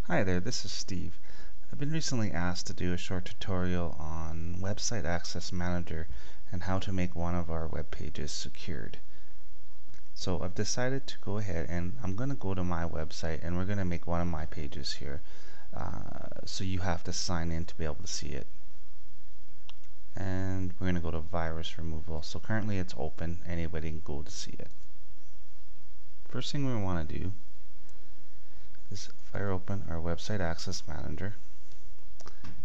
Hi there, this is Steve. I've been recently asked to do a short tutorial on Website Access Manager and how to make one of our web pages secured. So I've decided to go ahead and I'm going to go to my website and we're going to make one of my pages here. So you have to sign in to be able to see it. And we're going to go to virus removal. So currently it's open, anybody can go to see it. First thing we want to do is fire open our Website Access Manager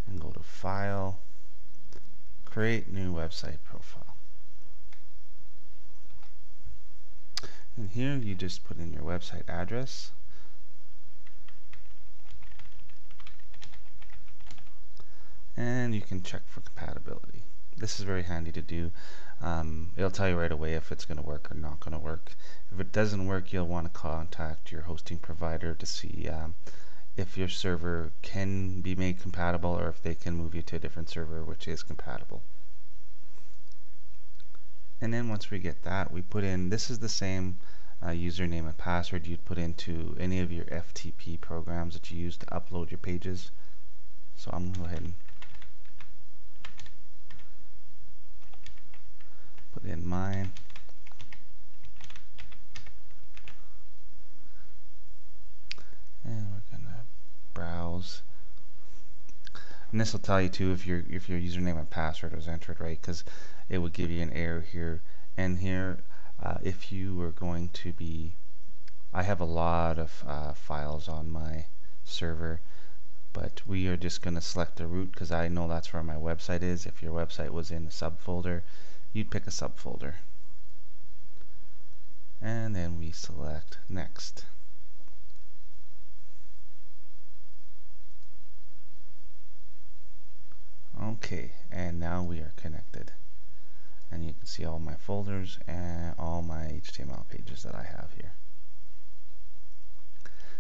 and go to File, Create New Website Profile. And here you just put in your website address, and you can check for compatibility. This is very handy to do. It'll tell you right away if it's going to work or not going to work. If it doesn't work, you'll want to contact your hosting provider to see if your server can be made compatible or if they can move you to a different server which is compatible. And then once we get that, we put in, this is the same username and password you'd put into any of your FTP programs that you use to upload your pages. So I'm going to go ahead and put in mine. And we're going to browse. And this will tell you too if your username and password was entered right, because it would give you an error here. And here, if you were going to be, I have a lot of files on my server, but we are just going to select the root because I know that's where my website is. If your website was in a subfolder, you'd pick a subfolder. And then we select next. Okay, and now we are connected. And you can see all my folders and all my HTML pages that I have here.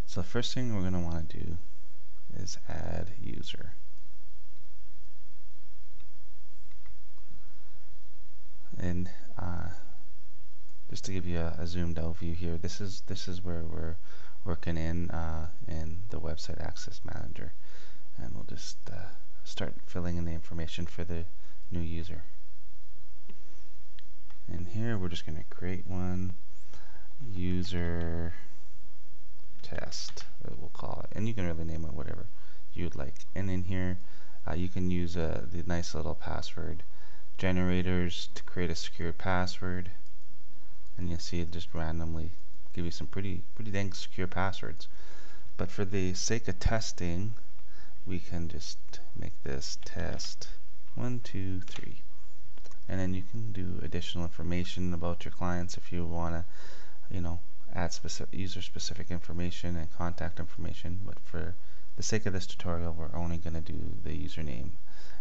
So the first thing we're going to want to do is add user. And just to give you a zoomed out view here, this is where we're working in the Website Access Manager, and we'll just start filling in the information for the new user. And here we're just going to create one, user test, we'll call it, and you can really name it whatever you'd like. And in here you can use the nice little password generators to create a secure password, and you'll see it just randomly give you some pretty dang secure passwords. But for the sake of testing, we can just make this test 1, 2, 3. And then you can do additional information about your clients if you want to, add user-specific information and contact information. But for the sake of this tutorial, we're only going to do the username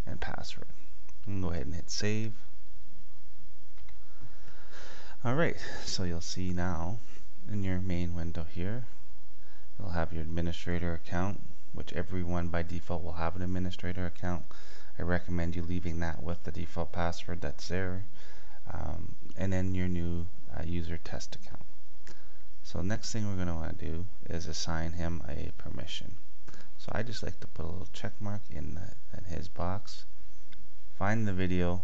and password. You can go ahead and hit save. Alright, so you'll see now in your main window here, you'll have your administrator account, which everyone by default will have an administrator account. I recommend you leaving that with the default password that's there, and then your new user test account. So next thing we're going to want to do is assign him a permission. So I just like to put a little check mark in his box. Find the video,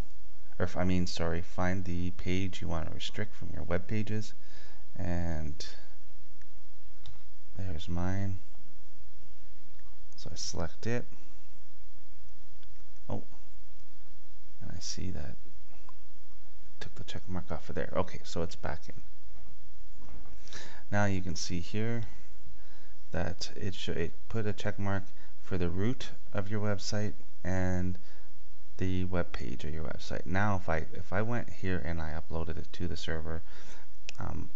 or find the page you want to restrict from your web pages, and there's mine. So I select it. Oh, and I see that it took the check mark off of there. Okay, so it's back in. Now you can see here that it put a check mark for the root of your website and the web page of your website. Now if I went here and I uploaded it to the server,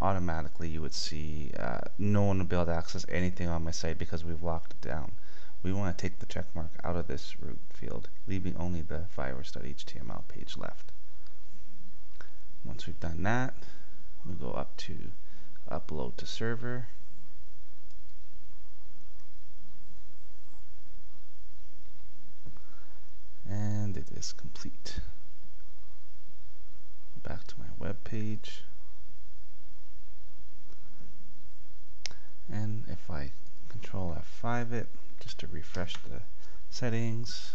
automatically you would see no one will be able to access anything on my site because we've locked it down. We want to take the check mark out of this root field, leaving only the virus.html page left. Once we've done that, we go up to upload to server. And it is complete. Back to my web page. And if I Control F5 it just to refresh the settings.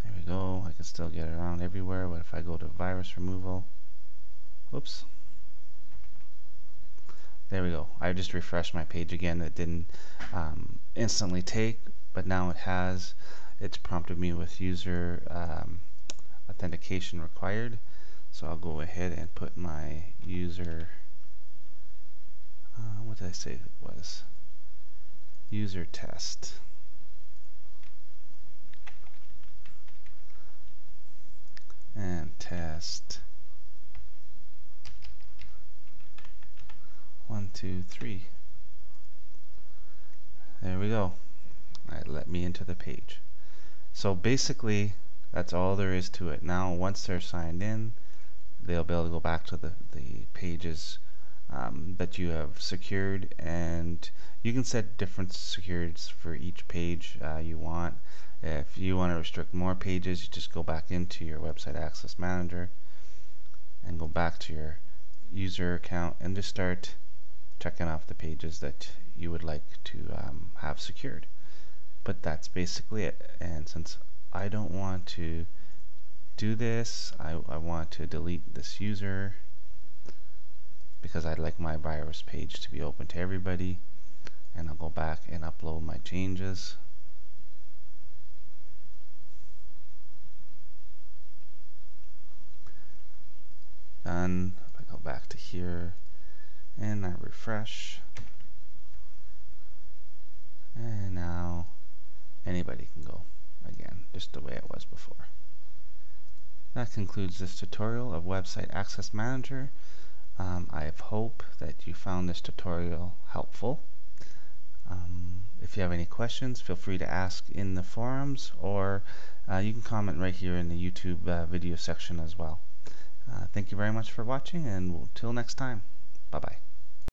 There we go. I can still get around everywhere, but if I go to virus removal, whoops. There we go. I just refreshed my page again. It didn't instantly take, but now it has. It's prompted me with user authentication required. So I'll go ahead and put my user, what did I say it was? User test. And test 1, 2, 3. There we go. Alright, let me into the page. So basically, that's all there is to it. Now, once they're signed in, they'll be able to go back to the pages that you have secured, and you can set different securities for each page you want. If you want to restrict more pages, you just go back into your Website Access Manager and go back to your user account and just start checking off the pages that you would like to have secured. But that's basically it. And since I don't want to do this, I want to delete this user because I'd like my virus page to be open to everybody. And I'll go back and upload my changes. Done. If I go back to here and I refresh, and now anybody can go again, just the way it was before. That concludes this tutorial of Website Access Manager. I hope that you found this tutorial helpful. If you have any questions, feel free to ask in the forums, or you can comment right here in the YouTube video section as well. Thank you very much for watching, and until next time, bye-bye.